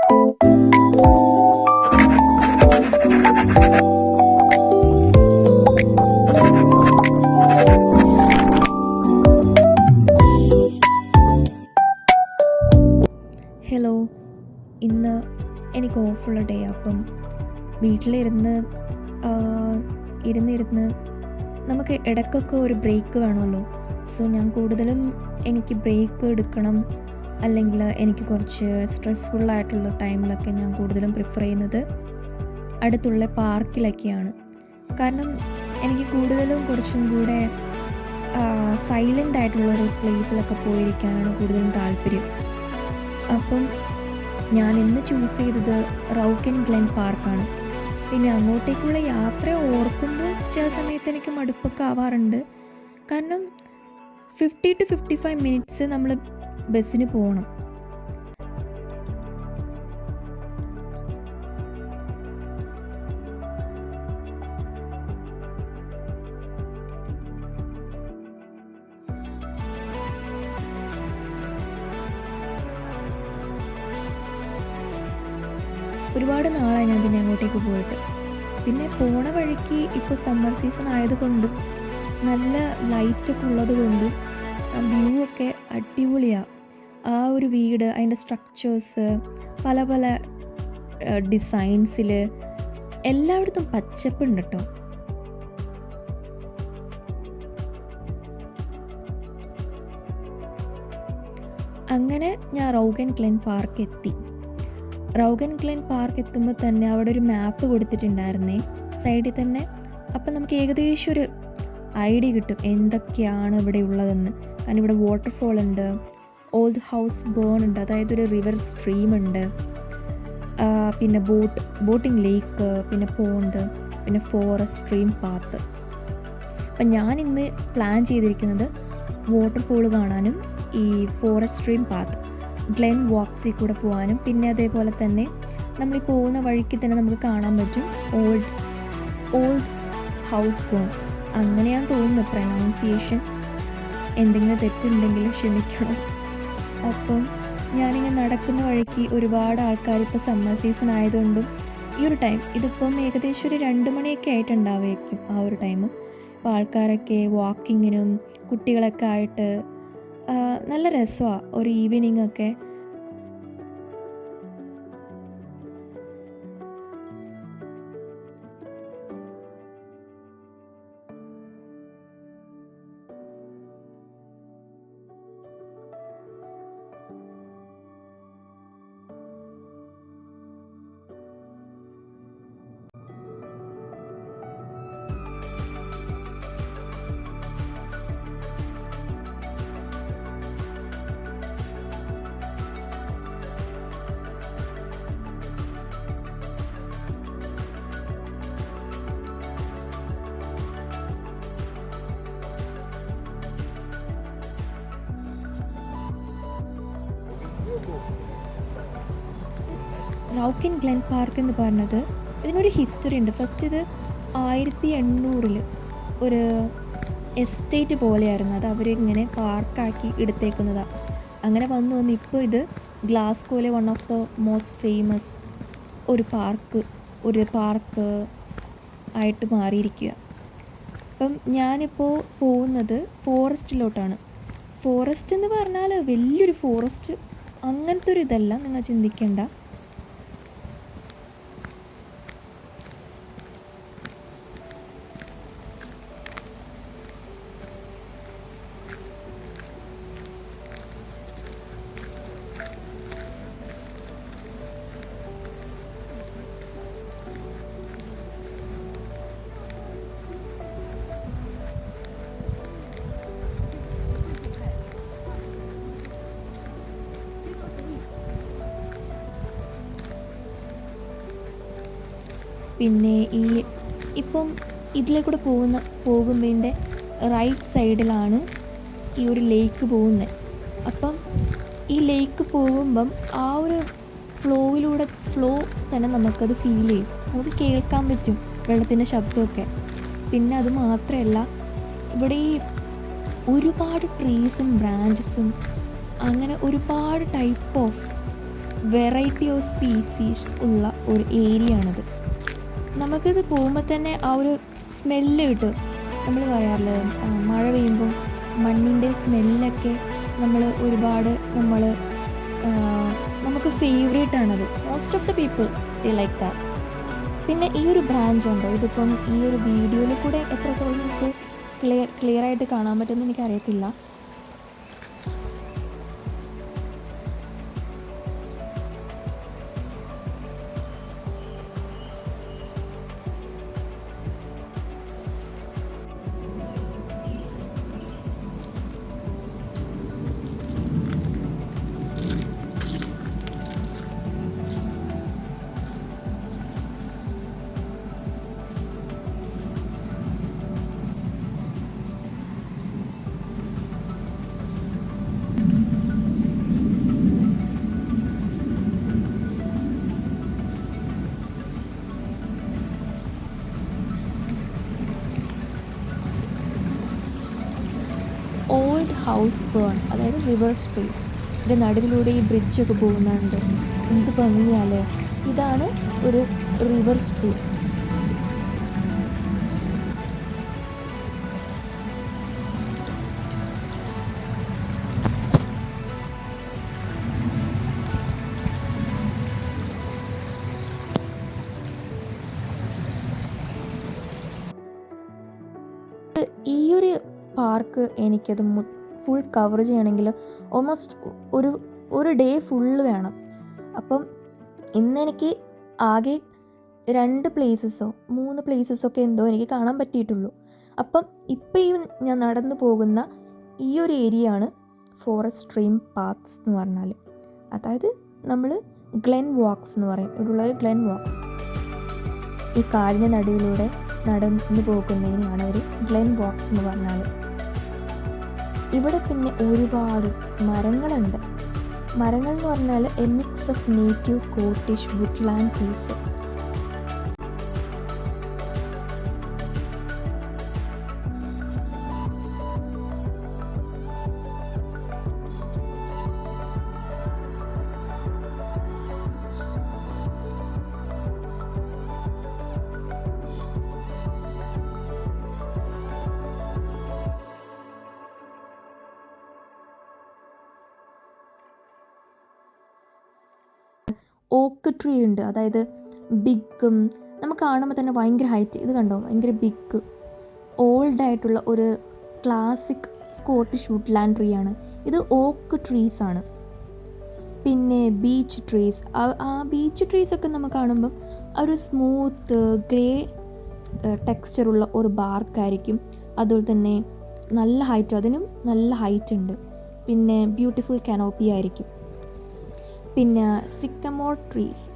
Hello, ഇന്ന് എനിക്ക് ഓഫുള്ള day. അപ്പം വീട്ടിലിരുന്ന് ഇരുന്നിരുന്ന് നമുക്ക് ഇടയ്ക്കൊക്കെ ഒരു ബ്രേക്ക് വേണമല്ലോ. സോ ഞാൻ കൂടുതലും എനിക്ക് ബ്രേക്ക് എടുക്കണം, അല്ലെങ്കിൽ എനിക്ക് കുറച്ച് സ്ട്രെസ്ഫുള്ളായിട്ടുള്ള ടൈമിലൊക്കെ ഞാൻ കൂടുതലും പ്രിഫർ ചെയ്യുന്നത് അടുത്തുള്ള പാർക്കിലൊക്കെയാണ്. കാരണം എനിക്ക് കൂടുതലും കുറച്ചും കൂടെ സൈലൻ്റ് ആയിട്ടുള്ളൊരു പ്ലേസിലൊക്കെ പോയിരിക്കാനാണ് കൂടുതലും താല്പര്യം. അപ്പം ഞാൻ ഇന്ന് ചൂസ് ചെയ്തത് റൗക്കൻ ഗ്ലെൻ പാർക്കാണ്. പിന്നെ അങ്ങോട്ടേക്കുള്ള യാത്ര ഓർക്കുമ്പോൾ ചില സമയത്ത് എനിക്ക് മടുപ്പൊക്കെ ആവാറുണ്ട്. കാരണം 50 to 55 മിനിറ്റ്സ് നമ്മൾ ബസ്സിന് പോകണം. ഒരുപാട് നാളായി ഞാൻ പിന്നെ അങ്ങോട്ടേക്ക് പോയിട്ട്. പിന്നെ പോണ വഴിക്ക് ഇപ്പോൾ സമ്മർ സീസൺ ആയതുകൊണ്ടും നല്ല ലൈറ്റൊക്കെ ഉള്ളത് കൊണ്ടും വ്യൂ ഒക്കെ അടിപൊളിയാണ്. ആ ഒരു വീട്, അതിൻ്റെ സ്ട്രക്ചേഴ്സ്, പല പല ഡിസൈൻസിൽ എല്ലായിടത്തും പച്ചപ്പുണ്ട് കേട്ടോ. അങ്ങനെ ഞാൻ റൗക്കൻ ഗ്ലെൻ പാർക്ക് എത്തി. റൗക്കൻ ഗ്ലെൻ പാർക്ക് എത്തുമ്പോൾ തന്നെ അവിടെ ഒരു മാപ്പ് കൊടുത്തിട്ടുണ്ടായിരുന്നേ സൈഡിൽ തന്നെ. അപ്പം നമുക്ക് ഏകദേശം ഒരു ഐഡിയ കിട്ടും എന്തൊക്കെയാണ് ഇവിടെ ഉള്ളതെന്ന്. കാരണം ഇവിടെ വാട്ടർഫോൾ ഉണ്ട്, ഓൾഡ് ഹൗസ് ബേൺ ഉണ്ട്, അതായത് ഒരു റിവർ സ്ട്രീം ഉണ്ട്, പിന്നെ ബോട്ടിംഗ് ലേക്ക്, പിന്നെ പോണ്ട്, പിന്നെ ഫോറസ്റ്റ് സ്ട്രീം പാത്ത്. അപ്പം ഞാൻ ഇന്ന് പ്ലാൻ ചെയ്തിരിക്കുന്നത് വാട്ടർഫോൾ കാണാനും ഈ ഫോറസ്റ്റ് സ്ട്രീം പാത്ത് ഗ്ലെൻ വാക്സിൽ കൂടെ പോകാനും, പിന്നെ അതേപോലെ തന്നെ നമ്മൾ ഈ പോകുന്ന വഴിക്ക് തന്നെ നമുക്ക് കാണാൻ പറ്റും ഓൾഡ് ഹൗസ് ബോൺ. അങ്ങനെയാണ് തോന്നുന്നു പ്രൊനൗൺസിയേഷൻ. എന്തെങ്കിലും തെറ്റുണ്ടെങ്കിൽ ക്ഷമിക്കണം. അപ്പം ഞാനിങ്ങനെ നടക്കുന്ന വഴിക്ക് ഒരുപാട് ആൾക്കാർ, ഇപ്പോൾ സമ്മർ സീസൺ ആയതുകൊണ്ടും ഈ ഒരു ടൈം, ഇതിപ്പം ഏകദേശം ഒരു 2 മണിയൊക്കെ ആയിട്ടുണ്ടാവുമായിരിക്കും ആ ഒരു ടൈം. അപ്പോൾ ആൾക്കാരൊക്കെ വാക്കിങ്ങിനും കുട്ടികളൊക്കെ ആയിട്ട് നല്ല രസമാണ് ഒരു ഈവനിങ് ഒക്കെ. റൗക്കൻ ഗ്ലെൻ പാർക്ക് എന്ന് പറഞ്ഞത് ഇതിനൊരു ഹിസ്റ്ററി ഉണ്ട്. ഫസ്റ്റ് ഇത് 1800 ഒരു എസ്റ്റേറ്റ് പോലെയായിരുന്നു. അത് അവരിങ്ങനെ പാർക്കാക്കി എടുത്തേക്കുന്നതാണ്. അങ്ങനെ വന്ന് ഇപ്പോൾ ഇത് ഗ്ലാസ്ഗോയിലെ one of the most famous ഒരു പാർക്ക് ആയിട്ട് മാറിയിരിക്കുക. അപ്പം ഞാനിപ്പോൾ പോകുന്നത് ഫോറസ്റ്റിലോട്ടാണ്. ഫോറസ്റ്റ് എന്ന് പറഞ്ഞാൽ വലിയൊരു ഫോറസ്റ്റ് അങ്ങനത്തെ ഒരു ഇതല്ല, നിങ്ങൾ ചിന്തിക്കേണ്ട. പിന്നെ ഇപ്പം ഇതിലെ കൂടെ പോകുമ്പോൾ ഇതിൻ്റെ റൈറ്റ് സൈഡിലാണ് ഈ ഒരു ലേക്ക് പോകുന്നത്. അപ്പം ഈ ലേക്ക് പോകുമ്പം ആ ഒരു ഫ്ലോ തന്നെ നമുക്കത് ഫീൽ ചെയ്യും, നമുക്ക് കേൾക്കാൻ പറ്റും വെള്ളത്തിൻ്റെ ശബ്ദമൊക്കെ. പിന്നെ അത് മാത്രമല്ല, ഇവിടെ ഈ ഒരുപാട് ട്രീസും ബ്രാഞ്ചസും അങ്ങനെ ഒരുപാട് type of variety of species ഉള്ള ഒരു ഏരിയ ആണിത്. നമുക്കിത് പോകുമ്പോൾ തന്നെ ആ ഒരു സ്മെല്ല് കിട്ടും. നമ്മൾ പറയാറില്ല, മഴ പെയ്യുമ്പോൾ മണ്ണിൻ്റെ സ്മെല്ലൊക്കെ ഒരുപാട് നമുക്ക് ഫേവറേറ്റ് ആണത്. Most of the people like that. പിന്നെ ഈ ഒരു ബ്രാഞ്ച് ഉണ്ടോ, ഇതിപ്പം ഈ ഒരു വീഡിയോയിൽ കൂടെ എത്രത്തോളം നമുക്ക് ക്ലിയർ ആയിട്ട് കാണാൻ പറ്റുമെന്ന് എനിക്കറിയത്തില്ല. ഓൾഡ് ഹൗസ് ബേൺ, അതായത് റിവർ സ്ട്രീറ്റ്. ഇതിൻ്റെ നടുവിലൂടെ ഈ ബ്രിഡ്ജൊക്കെ പോകുന്നുണ്ട്. എന്ത് ഭംഗിയാലേ. ഇതാണ് ഒരു റിവർ സ്ട്രീറ്റ്. ഈ ഒരു പാർക്ക് എനിക്കത് ഫുൾ കവർ ചെയ്യണമെങ്കിൽ ഓൾമോസ്റ്റ് ഒരു ഡേ ഫുള്ള് വേണം. അപ്പം ഇന്നെനിക്ക് ആകെ 2 പ്ലേസസോ 3 പ്ലേസസൊക്കെ എന്തോ എനിക്ക് കാണാൻ പറ്റിയിട്ടുള്ളൂ. അപ്പം ഇപ്പം ഞാൻ നടന്നു പോകുന്ന ഈ ഒരു ഏരിയ ആണ് ഫോറസ്റ്റ് സ്ട്രീം പാത്ത്സ് എന്ന് പറഞ്ഞാൽ. അതായത് നമ്മൾ ഗ്ലെൻ വാക്സ് എന്ന് പറയും. ഇവിടെയുള്ള ഒരു ഗ്ലെൻ വാക്സ്. ഈ കാടിൻ്റെ നടുവിലൂടെ നടന്നു പോകുന്നതിനാണ് ഒരു ഗ്ലെൻ വാക്സ് എന്ന് പറഞ്ഞാൽ. ഇവിടെ പിന്നെ ഒരുപാട് മരങ്ങളുണ്ട്. മരങ്ങൾ എന്ന് പറഞ്ഞാൽ a mix of native Scottish woodland trees. Oak tree ഉണ്ട്, അതായത് ബിഗും നമുക്ക് കാണുമ്പോൾ തന്നെ ഭയങ്കര ഹൈറ്റ്. ഇത് കണ്ടോ, ഭയങ്കര ബിഗ് ഓൾഡ് ആയിട്ടുള്ള ഒരു ക്ലാസിക് സ്കോട്ടിഷ് വുഡ്ലാൻഡ് ട്രീ ആണ് ഇത്. ഓക്ക് ട്രീസ് ആണ്. പിന്നെ ബീച്ച് ട്രീസ്. ആ ബീച്ച് ട്രീസൊക്കെ നമുക്ക് കാണുമ്പം ഒരു സ്മൂത്ത് ഗ്രേ ടെക്സ്ചറുള്ള ഒരു ബാർക്കായിരിക്കും. അതുപോലെ തന്നെ നല്ല ഹൈറ്റ്, അതിനും നല്ല ഹൈറ്റ് ഉണ്ട്. പിന്നെ ബ്യൂട്ടിഫുൾ കനോപ്പി ആയിരിക്കും. പിന്നെ സിക്കമോർ ട്രീസ്.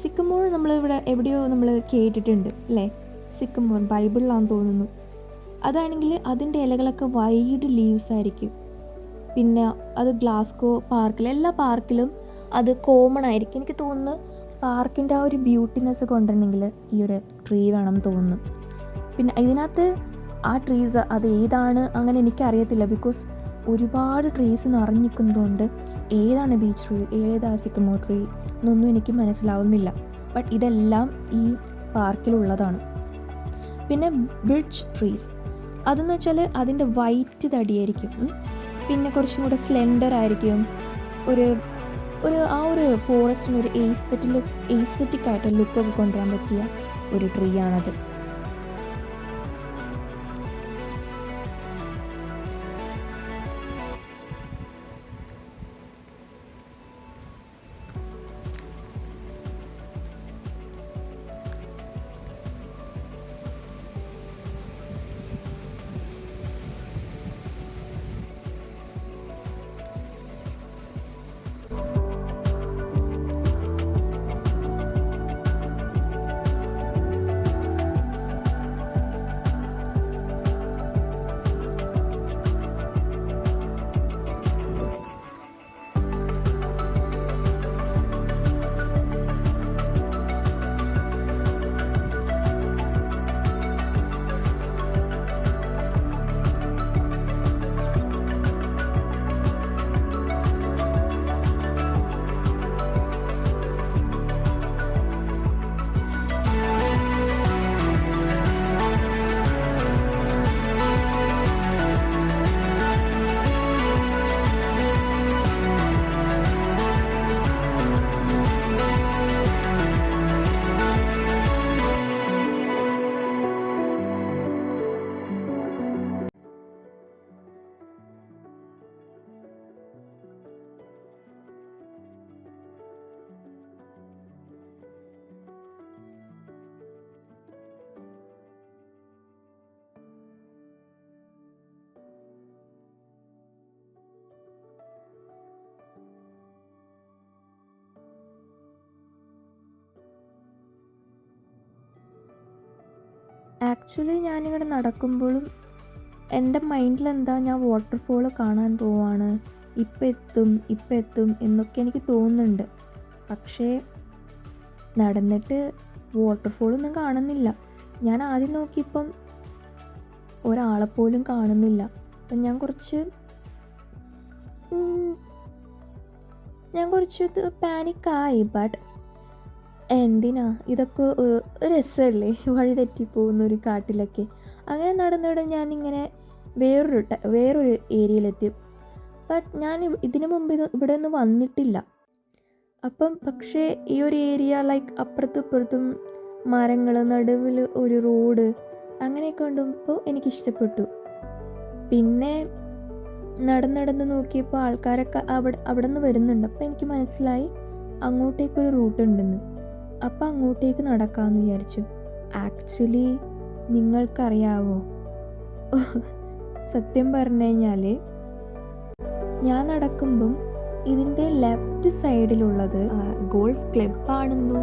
സിക്കമോർ നമ്മളിവിടെ എവിടെയോ നമ്മൾ കേട്ടിട്ടുണ്ട് അല്ലേ? സിക്കമോർ ബൈബിളിലാണെന്ന് തോന്നുന്നു. അതാണെങ്കിൽ അതിൻ്റെ ഇലകളൊക്കെ വൈഡ് ലീവ്സ് ആയിരിക്കും. പിന്നെ അത് ഗ്ലാസ്ഗോ പാർക്കിൽ, എല്ലാ പാർക്കിലും അത് കോമൺ ആയിരിക്കും. എനിക്ക് തോന്നുന്നു പാർക്കിൻ്റെ ആ ഒരു ബ്യൂട്ടിനെസ് കൊണ്ടുവരണമെങ്കിൽ ഈ ഒരു ട്രീ വേണം തോന്നുന്നു. പിന്നെ ഇതിനകത്ത് ആ ട്രീസ് അത് ഏതാണ് അങ്ങനെ എനിക്കറിയത്തില്ല. ബിക്കോസ് ഒരുപാട് ട്രീസ് നിറഞ്ഞിരിക്കുന്നതുകൊണ്ട് ഏതാണ് ബീച്ച് ട്രീ ഏതാ സിക്കമോർ ട്രീ എന്നൊന്നും എനിക്ക് മനസ്സിലാവുന്നില്ല. ബട്ട് ഇതെല്ലാം ഈ പാർക്കിലുള്ളതാണ്. പിന്നെ ബ്രിഡ്ജ് ട്രീസ് അതെന്ന് വെച്ചാൽ അതിൻ്റെ വൈറ്റ് തടിയായിരിക്കും. പിന്നെ കുറച്ചും കൂടെ സ്ലെൻഡർ ആയിരിക്കും. ആ ഒരു ഫോറസ്റ്റിന് ഒരു എസ്തെറ്റിക് ആയിട്ട് ലുക്കൊക്കെ കൊണ്ടുവരാൻ പറ്റിയ ഒരു ട്രീ ആണത്. ആക്ച്വലി ഞാനിവിടെ നടക്കുമ്പോഴും എൻ്റെ മൈൻഡിലെന്താ, ഞാൻ വാട്ടർഫോൾ കാണാൻ പോവാണ്, ഇപ്പം എത്തും എന്നൊക്കെ എനിക്ക് തോന്നുന്നുണ്ട്. പക്ഷേ നടന്നിട്ട് വാട്ടർഫോളൊന്നും കാണുന്നില്ല. ഞാൻ ആദ്യം നോക്കിയപ്പം ഒരാളെപ്പോലും കാണുന്നില്ല. അപ്പം ഞാൻ കുറച്ച് പാനിക്കായി. ബട്ട് എന്തിനാ, ഇതൊക്കെ രസമല്ലേ, വഴി തെറ്റിപ്പോകുന്ന ഒരു കാട്ടിലൊക്കെ. അങ്ങനെ നടന്നിട്ട് ഞാനിങ്ങനെ വേറൊരു ഏരിയയിലെത്തി. ബട്ട് ഞാൻ ഇതിനു മുമ്പ് ഇവിടെ ഒന്നും വന്നിട്ടില്ല. അപ്പം പക്ഷേ ഈ ഒരു ഏരിയ ലൈക്ക് അപ്പുറത്തും ഇപ്പുറത്തും മരങ്ങൾ, നടുവിൽ ഒരു റോഡ്, അങ്ങനെയൊക്കെ കണ്ടപ്പോൾ എനിക്കിഷ്ടപ്പെട്ടു. പിന്നെ നടന്ന് നോക്കിയപ്പോൾ ആൾക്കാരൊക്കെ അവിടെ നിന്ന് വരുന്നുണ്ട്. അപ്പോൾ എനിക്ക് മനസ്സിലായി അങ്ങോട്ടേക്കൊരു റൂട്ട് ഉണ്ടെന്ന്. അപ്പം അങ്ങോട്ടേക്ക് നടക്കാമെന്ന് വിചാരിച്ചു. ആക്ച്വലി നിങ്ങൾക്കറിയാവോ, സത്യം പറഞ്ഞു കഴിഞ്ഞാൽ ഞാൻ നടക്കുമ്പം ഇതിൻ്റെ ലെഫ്റ്റ് സൈഡിലുള്ളത് ഗോൾഫ് ക്ലബ്ബാണെന്നോ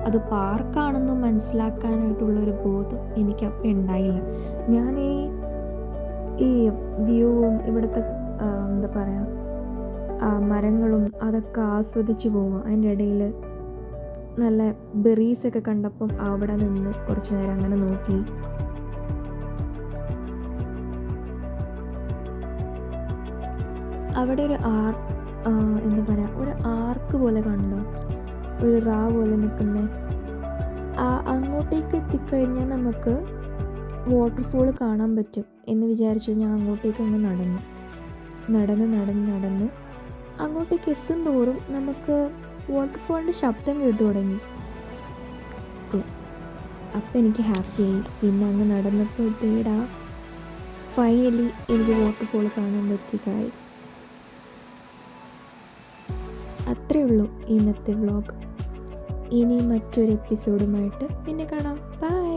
അത് പാർക്കാണെന്നോ മനസ്സിലാക്കാനായിട്ടുള്ളൊരു ബോധം എനിക്കപ്പം ഉണ്ടായില്ല. ഞാൻ ഈ വ്യൂവും ഇവിടുത്തെ എന്താ പറയുക മരങ്ങളും അതൊക്കെ ആസ്വദിച്ച് പോവാം. അതിൻ്റെ ഇടയിൽ നല്ല ബെറീസൊക്കെ കണ്ടപ്പം അവിടെ നിന്ന് കുറച്ച് നേരം അങ്ങനെ നോക്കി. അവിടെ ഒരു എന്താ പറയുക, ഒരു ആർക്ക് പോലെ കണ്ടോ, ഒരു റാ പോലെ നിൽക്കുന്നത്. അങ്ങോട്ടേക്ക് എത്തിക്കഴിഞ്ഞാൽ നമുക്ക് വാട്ടർഫോൾ കാണാൻ പറ്റും എന്ന് വിചാരിച്ചു ഞാൻ അങ്ങോട്ടേക്ക് അങ്ങ് നടന്ന് അങ്ങോട്ടേക്ക് എത്തും തോറും നമുക്ക് വാട്ടർഫോളിൻ്റെ ശബ്ദം കേട്ടു തുടങ്ങി. അപ്പം എനിക്ക് ഹാപ്പിയായി. പിന്നെ അങ്ങ് നടന്നപ്പോൾ ഫൈനലി എനിക്ക് വാട്ടർഫോൾ കാണാൻ പറ്റി ഗൈസ്. അത്രയേ ഉള്ളൂ ഇന്നത്തെ വ്ളോഗ്. ഇനി മറ്റൊരു എപ്പിസോഡുമായിട്ട് പിന്നെ കാണാം. ബൈ.